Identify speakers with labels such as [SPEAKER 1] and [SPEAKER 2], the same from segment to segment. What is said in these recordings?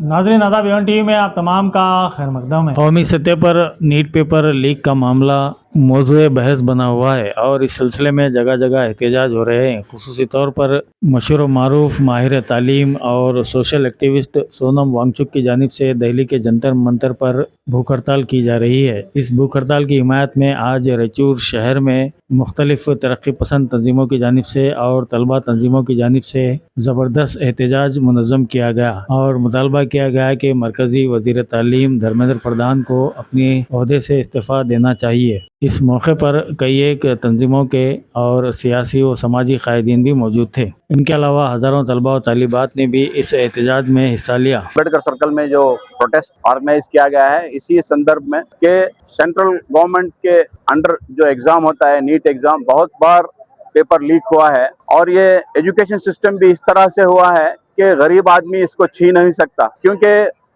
[SPEAKER 1] नाज़रीन आदाब, Avon TV में आप तमाम का खैर मकदम है। कौमी सतह पर नीट पेपर लीक का मामला मौजूए बहस बना हुआ है और इस सिलसिले में जगह जगह एहतजाज हो रहे हैं। खुसूसी तौर पर मशहूर व मारूफ माहिर तालीम और सोशल एक्टिविस्ट सोनम वांगचुक की जानिब से दिल्ली के जंतर मंतर पर भूख हड़ताल की जा रही है। इस भूख हड़ताल की हिमायत में आज रैचूर शहर में मुख्तलिफ तरक्की पसंद तंजीमों की जानिब से और तलबा तंजीमों की जानिब से ज़बरदस्त एहतजाज मुनज़्ज़म किया गया और मुतालबा किया गया कि मरकज़ी वज़ीर तालीम धर्मेंद्र प्रधान को अपने ओहदे से इस्तीफ़ा देना चाहिए। इस मौके पर कई एक तंजीमों के और सियासी व समाजी कायदीन भी मौजूद थे। इनके अलावा हज़ारों तलबा व तालिबात ने भी इस एहतजाज में हिस्सा लिया।
[SPEAKER 2] अम्बेडकर सर्कल में जो प्रोटेस्ट ऑर्गेनाइज किया गया है, इसी संदर्भ में कि सेंट्रल गवर्नमेंट के अंडर जो एग्जाम होता है, नीट एग्जाम, बहुत बार पेपर लीक हुआ है और ये एजुकेशन सिस्टम भी इस तरह से हुआ है कि गरीब आदमी इसको छीन नहीं सकता, क्योंकि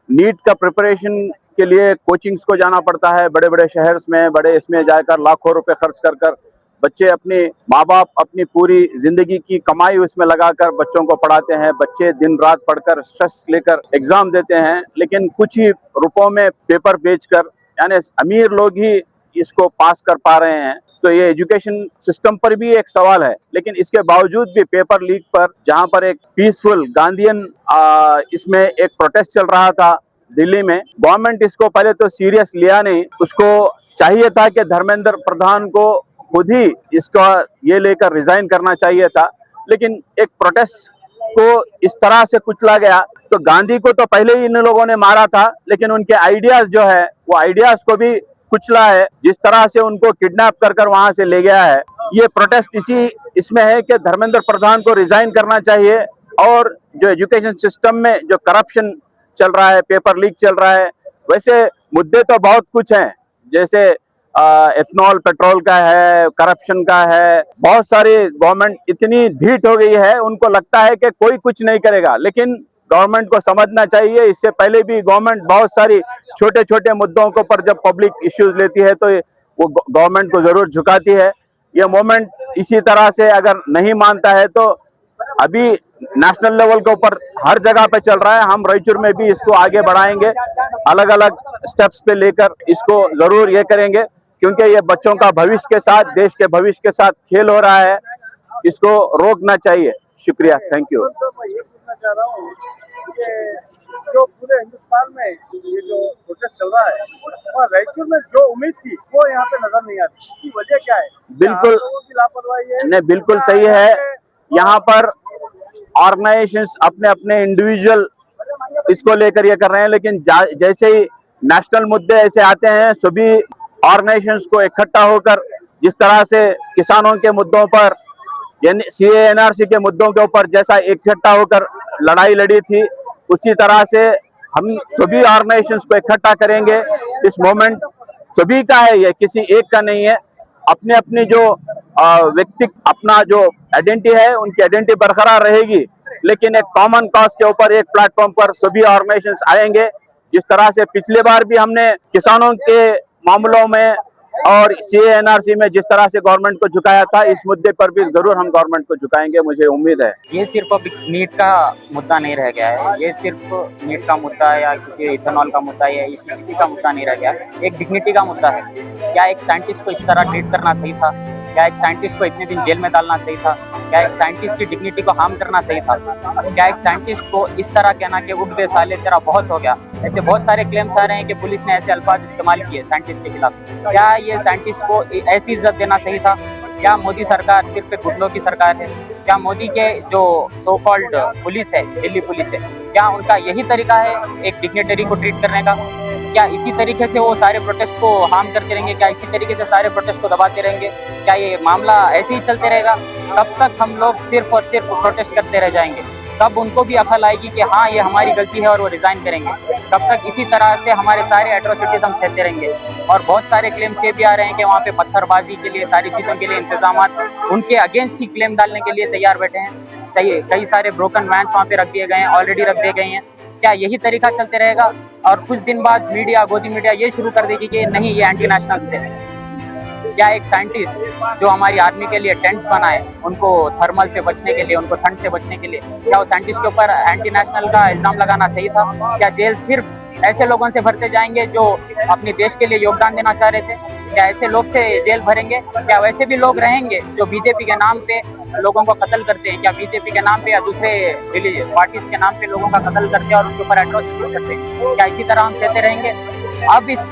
[SPEAKER 2] नीट का प्रिपरेशन के लिए कोचिंग्स को जाना पड़ता है। बड़े बड़े शहर्स में, बड़े इसमें जाकर लाखों रुपए खर्च कर कर बच्चे, अपने माँ बाप अपनी पूरी जिंदगी की कमाई उसमें लगाकर बच्चों को पढ़ाते हैं। बच्चे दिन रात पढ़कर स्ट्रेस लेकर एग्जाम देते हैं, लेकिन कुछ ही रुपयों में पेपर बेचकर, यानी अमीर लोग ही इसको पास कर पा रहे हैं। तो ये एजुकेशन सिस्टम पर भी एक सवाल है। लेकिन इसके बावजूद भी पेपर लीक पर, जहां पर एक पीसफुल गांधीयन इसमें एक प्रोटेस्ट चल रहा था दिल्ली में, गवर्नमेंट इसको पहले तो सीरियस लिया नहीं। उसको चाहिए था कि धर्मेंद्र प्रधान को खुद ही इसका ये लेकर रिजाइन करना चाहिए था, लेकिन एक प्रोटेस्ट को इस तरह से कुचला गया। तो गांधी को तो पहले ही इन लोगों ने मारा था, लेकिन उनके आइडियाज जो है वो आइडियाज को भी कुचला है। जिस तरह से उनको किडनैप कर कर वहां से ले गया है, ये प्रोटेस्ट इसमें है कि धर्मेंद्र प्रधान को रिजाइन करना चाहिए। और जो एजुकेशन सिस्टम में जो करप्शन चल रहा है, पेपर लीक चल रहा है, वैसे मुद्दे तो बहुत कुछ हैं, जैसे एथनॉल पेट्रोल का है, करप्शन का है। बहुत सारी गवर्नमेंट इतनी ढीठ हो गई है, उनको लगता है कि कोई कुछ नहीं करेगा, लेकिन गवर्नमेंट को समझना चाहिए। इससे पहले भी गवर्नमेंट बहुत सारी छोटे छोटे मुद्दों के ऊपर जब पब्लिक इश्यूज लेती है तो वो गवर्नमेंट को जरूर झुकाती है। ये मूवमेंट इसी तरह से अगर नहीं मानता है तो अभी नेशनल लेवल के ऊपर हर जगह पे चल रहा है। हम रायचूर में भी इसको आगे बढ़ाएंगे, अलग अलग स्टेप्स पे लेकर इसको जरूर ये करेंगे, क्योंकि ये बच्चों का भविष्य के साथ, देश के भविष्य के साथ खेल हो रहा है। इसको रोकना चाहिए। शुक्रिया, थैंक यू।
[SPEAKER 3] जो पूरे हिंदुस्तान में ये जो प्रोटेस्ट चल रहा है, और रायचूर में जो उम्मीद थी वो यहाँ पे नजर नहीं आती, इसकी वजह क्या है?
[SPEAKER 2] बिल्कुल
[SPEAKER 3] लापरवाही है?
[SPEAKER 2] नहीं, बिल्कुल सही है। यहाँ पर ऑर्गेनाइजेशंस अपने अपने इंडिविजुअल इसको लेकर ये कर रहे हैं, लेकिन जैसे ही नेशनल मुद्दे ऐसे आते हैं, सभी ऑर्गेनाइजेशंस को इकट्ठा होकर, जिस तरह से किसानों के मुद्दों पर, यानी सीए एनआरसी के मुद्दों के ऊपर जैसा इकट्ठा होकर लड़ाई लड़ी थी, उसी तरह से हम सभी ऑर्गेनाइजेशंस को इकट्ठा करेंगे। इस मोमेंट सभी का है, ये किसी एक का नहीं है। अपने अपनी जो व्यक्ति अपना जो आइडेंटिटी है, उनकी आइडेंटिटी बरकरार रहेगी, लेकिन एक कॉमन कॉज के ऊपर एक प्लेटफॉर्म पर सभी ऑर्गेनाइजेशंस आएंगे। जिस तरह से पिछली बार भी हमने किसानों के मामलों में और सीएनआरसी में जिस तरह से गवर्नमेंट को झुकाया था, इस मुद्दे पर भी जरूर हम गवर्नमेंट को झुकाएंगे, मुझे उम्मीद है।
[SPEAKER 4] ये सिर्फ अब नीट का मुद्दा नहीं रह गया है, ये सिर्फ नीट का मुद्दा या किसी इथेनॉल का मुद्दा या किसी का मुद्दा नहीं रह गया, एक डिग्निटी का मुद्दा है। क्या एक साइंटिस्ट को इस तरह ट्रीट करना सही था? क्या एक साइंटिस्ट को इतने दिन जेल में डालना सही था? क्या एक साइंटिस्ट की डिग्निटी को हार्म करना सही था? क्या एक साइंटिस्ट को इस तरह कहना कि उठ बे साले तेरा बहुत हो गया? ऐसे बहुत सारे क्लेम्स आ रहे हैं कि पुलिस ने ऐसे अल्फाज इस्तेमाल किए साइंटिस्ट के खिलाफ। क्या ये साइंटिस्ट को ऐसी इज्जत देना सही था? क्या मोदी सरकार सिर्फ एक गुंडों की सरकार है? क्या मोदी के जो सो कॉल्ड पुलिस है, दिल्ली पुलिस है, क्या उनका यही तरीका है एक डिग्नेटरी को ट्रीट करने का? क्या इसी तरीके से वो सारे प्रोटेस्ट को हार्म करते रहेंगे? क्या इसी तरीके से सारे प्रोटेस्ट को दबाते रहेंगे? क्या ये मामला ऐसे ही चलते रहेगा? कब तक हम लोग सिर्फ और सिर्फ प्रोटेस्ट करते रह जाएंगे? कब उनको भी अकल आएगी कि हाँ ये हमारी गलती है और वो रिजाइन करेंगे? कब तक इसी तरह से हमारे सारे एट्रोसिटीज हम सहते रहेंगे? और बहुत सारे क्लेम्स ये भी आ रहे हैं कि वहाँ पे पत्थरबाजी के लिए, सारी चीज़ों के लिए इंतजाम उनके अगेंस्ट ही क्लेम डालने के लिए तैयार बैठे हैं। सही है, कई सारे ब्रोकन वैन्स वहाँ पे रख दिए गए हैं, ऑलरेडी रख दिए गए हैं। क्या यही तरीका चलते रहेगा? और कुछ दिन बाद मीडिया, गोदी मीडिया ये शुरू कर देगी कि नहीं ये एंटी नेशनल्स थे। क्या एक साइंटिस्ट जो हमारी आर्मी के लिए टेंट्स बनाए, उनको थर्मल से बचने के लिए, उनको ठंड से बचने के लिए, क्या वो साइंटिस्ट के ऊपर एंटी नेशनल का इल्जाम लगाना सही था? क्या जेल सिर्फ ऐसे लोगों से भरते जाएंगे जो अपने देश के लिए योगदान देना चाह रहे थे? क्या ऐसे लोग से जेल भरेंगे? क्या वैसे भी लोग रहेंगे जो बीजेपी के नाम पे लोगों को कत्ल करते हैं? क्या बीजेपी के नाम पे या दूसरे पार्टीज के नाम पे लोगों का कत्ल करते हैं और उनके ऊपर एट्रोसिटीज करते हैं? क्या इसी तरह हम सहते रहेंगे? अब इस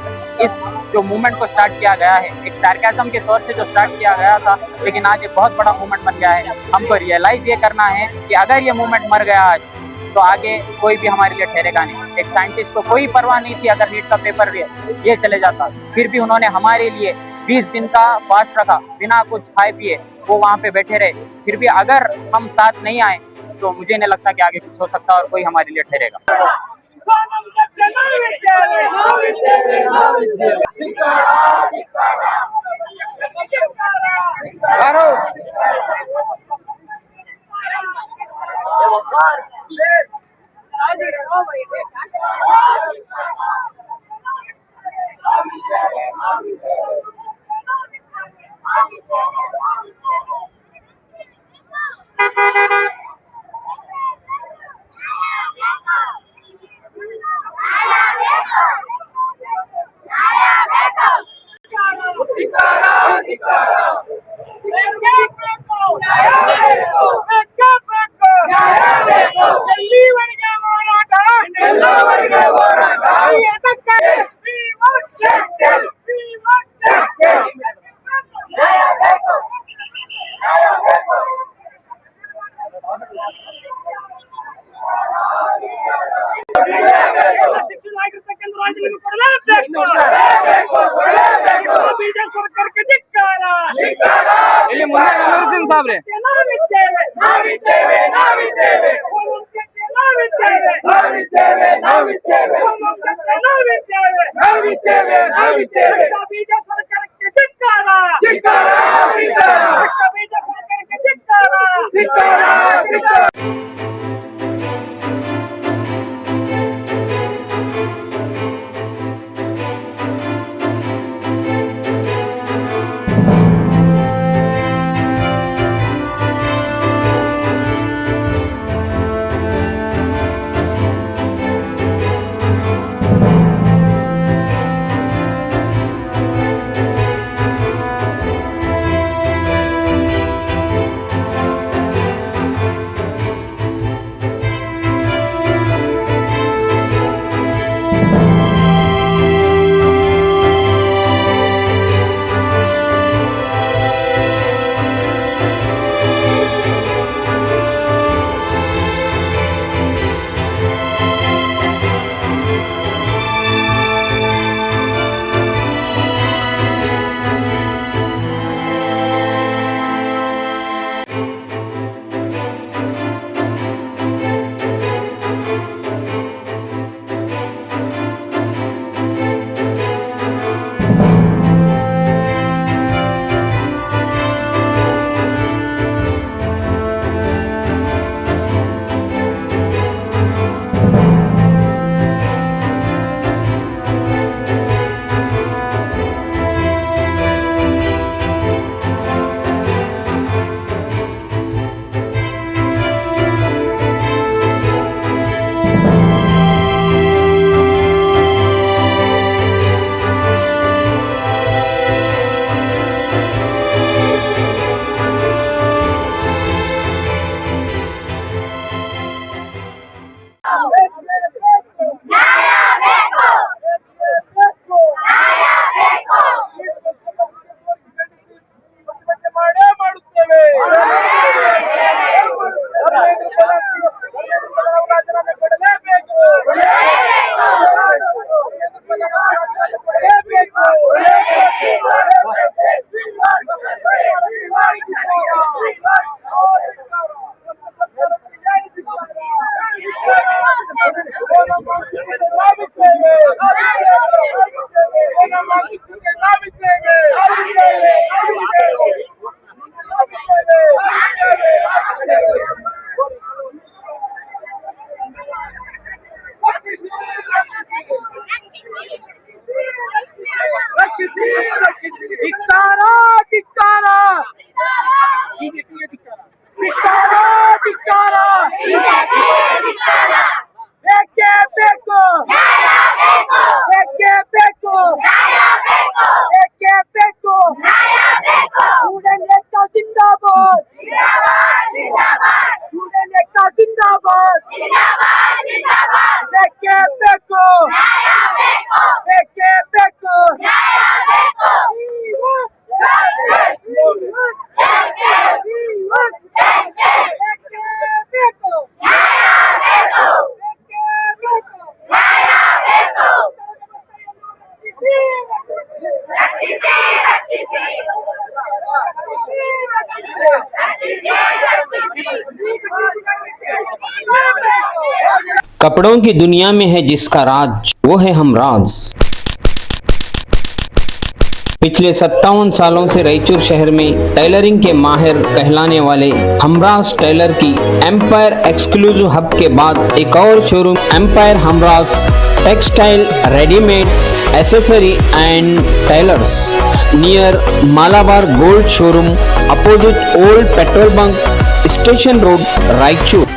[SPEAKER 4] जो मूवमेंट को स्टार्ट किया गया है, एक सार्केज्म के तौर से जो स्टार्ट किया गया था, लेकिन आज एक बहुत बड़ा मूवमेंट बन गया है। हमको रियलाइज ये करना है कि अगर ये मूवमेंट मर गया आज, तो आगे कोई भी हमारे लिए ठहरेगा नहीं। एक साइंटिस्ट को कोई परवाह नहीं थी अगर नीट का पेपर ये चले जाता, फिर भी उन्होंने हमारे लिए 20 दिन का फास्ट रखा, बिना कुछ खाए पिए वो वहाँ पे बैठे रहे। फिर भी अगर हम साथ नहीं आए तो मुझे नहीं लगता कि आगे कुछ हो सकता और कोई हमारे लिए ठहरेगा।
[SPEAKER 3] ಧಿಕ್ಕಾರ ಧಿಕ್ಕಾರ ಧಿಕ್ಕಾರ ಧಿಕ್ಕಾರ ಬೇಕೇ ಬೇಕು ಬೇಕೇ ಬೇಕು ಬೇಕೇ ಬೇಕು ಸ್ಟೂಡೆಂಟ್ ಏಕತಾ ಜಿಂದಾಬಾದ್ ಸ್ಟೂಡೆಂಟ್ ಏಕತಾ ಜಿಂದಾಬಾದ್ ಬೇಕೇ ಬೇಕು ಬೇಕೇ ಬೇಕು
[SPEAKER 5] कपड़ों की दुनिया में है जिसका राज, वो है हमराज। पिछले 57 सालों से रायचूर शहर में टेलरिंग के माहिर कहलाने वाले हमराज टेलर की एम्पायर एक्सक्लूसिव हब के बाद एक और showroom empire Hamraj textile readymade accessory and tailors near Malabar gold showroom opposite old petrol bunk station road Raichur.